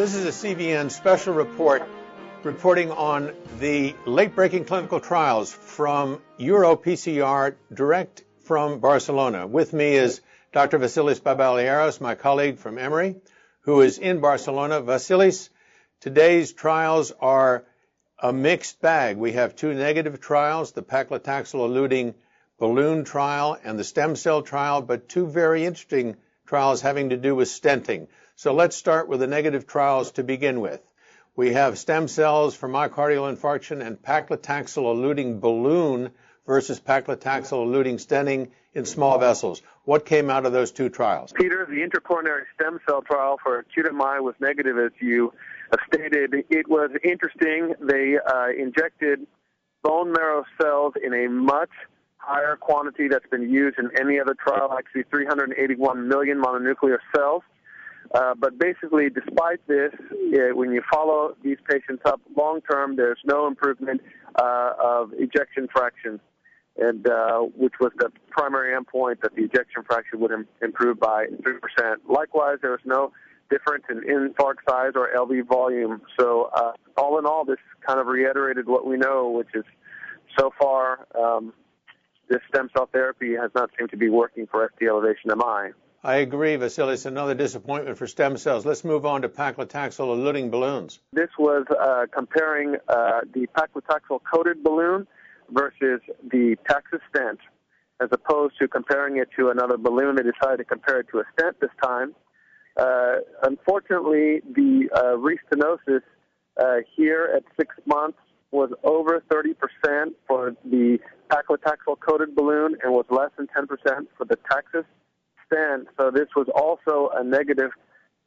This is a CVN special report reporting on the late-breaking clinical trials from EuroPCR direct from Barcelona. With me is Dr. Vasilis Babalieros, my colleague from Emory, who is in Barcelona. Vasilis, today's trials are a mixed bag. We have two negative trials, the paclitaxel-eluting balloon trial and the stem cell trial, but two very interesting trials having to do with stenting. So let's start with the negative trials to begin with. We have stem cells for myocardial infarction and paclitaxel-eluting balloon versus paclitaxel-eluting stenting in small vessels. What came out of those two trials? Peter, the intracoronary stem cell trial for acute MI was negative, as you stated. It was interesting. They injected bone marrow cells in a much higher quantity that's been used in any other trial, actually 381 million mononuclear cells. But basically, despite this, when you follow these patients up long-term, there's no improvement of ejection fraction, and which was the primary endpoint, that the ejection fraction would improve by 3%. Likewise, there was no difference in infarct size or LV volume. So all in all, this kind of reiterated what we know, which is so far this stem cell therapy has not seemed to be working for ST elevation MI. I agree, Vasilis. Another disappointment for stem cells. Let's move on to paclitaxel-eluting balloons. This was comparing the paclitaxel-coated balloon versus the Taxus stent. As opposed to comparing it to another balloon, they decided to compare it to a stent this time. Unfortunately, the restenosis here at 6 months was over 30% for the paclitaxel-coated balloon and was less than 10% for the Taxus stent. So this was also a negative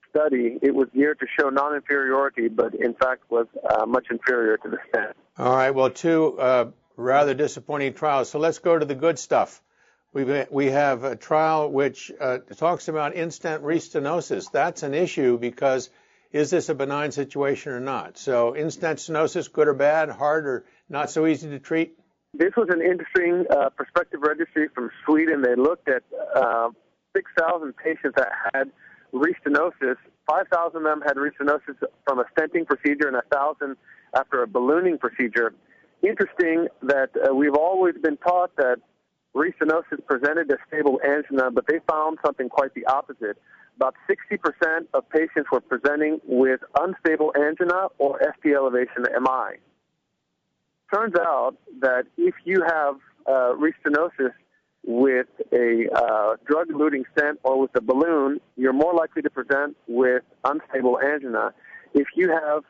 study. It was geared to show non-inferiority, but in fact was much inferior to the stent. All right, well, two rather disappointing trials. So let's go to the good stuff. We have a trial which talks about in-stent restenosis. That's an issue because is this a benign situation or not? So in-stent stenosis, good or bad, hard or not so easy to treat? This was an interesting prospective registry from Sweden. They looked at 6,000 patients that had restenosis. 5,000 of them had restenosis from a stenting procedure and 1,000 after a ballooning procedure. Interesting that we've always been taught that restenosis presented as stable angina, but they found something quite the opposite. About 60% of patients were presenting with unstable angina or ST elevation MI. Turns out that if you have restenosis with a drug-eluting stent or with a balloon, you're more likely to present with unstable angina. If you have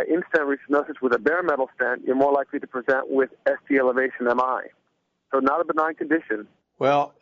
in-stent restenosis with a bare metal stent, you're more likely to present with ST elevation MI. So not a benign condition. Well,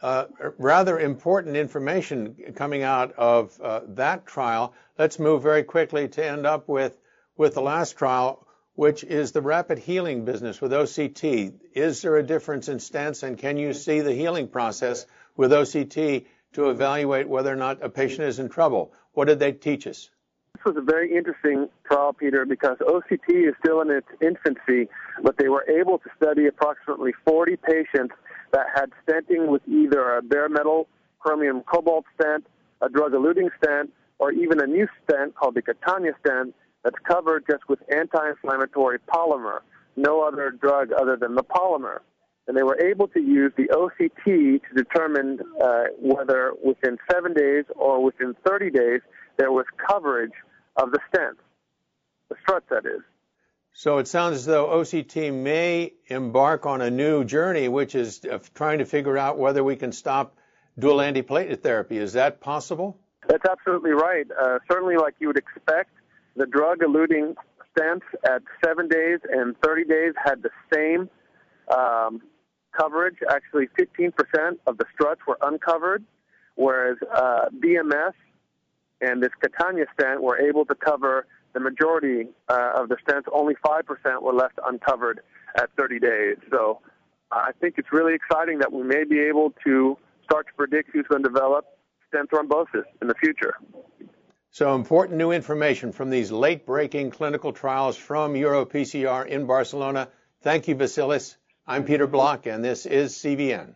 rather important information coming out of that trial. Let's move very quickly to end up with the last trial, which is the rapid healing business with OCT. Is there a difference in stents, and can you see the healing process with OCT to evaluate whether or not a patient is in trouble? What did they teach us? This was a very interesting trial, Peter, because OCT is still in its infancy, but they were able to study approximately 40 patients that had stenting with either a bare metal chromium cobalt stent, a drug-eluting stent, or even a new stent called the Catania stent that's covered just with anti-inflammatory polymer, no other drug other than the polymer. And they were able to use the OCT to determine whether within 7 days or within 30 days there was coverage of the stent, the strut, that is. So it sounds as though OCT may embark on a new journey, which is trying to figure out whether we can stop dual antiplatelet therapy. Is that possible? That's absolutely right. Certainly, like you would expect, the drug-eluting stents at 7 days and 30 days had the same coverage. Actually, 15% of the struts were uncovered, whereas BMS and this Catania stent were able to cover the majority of the stents. Only 5% were left uncovered at 30 days. So I think it's really exciting that we may be able to start to predict who's going to develop stent thrombosis in the future. So important new information from these late-breaking clinical trials from EuroPCR in Barcelona. Thank you, Vasilis. I'm Peter Block, and this is CVN.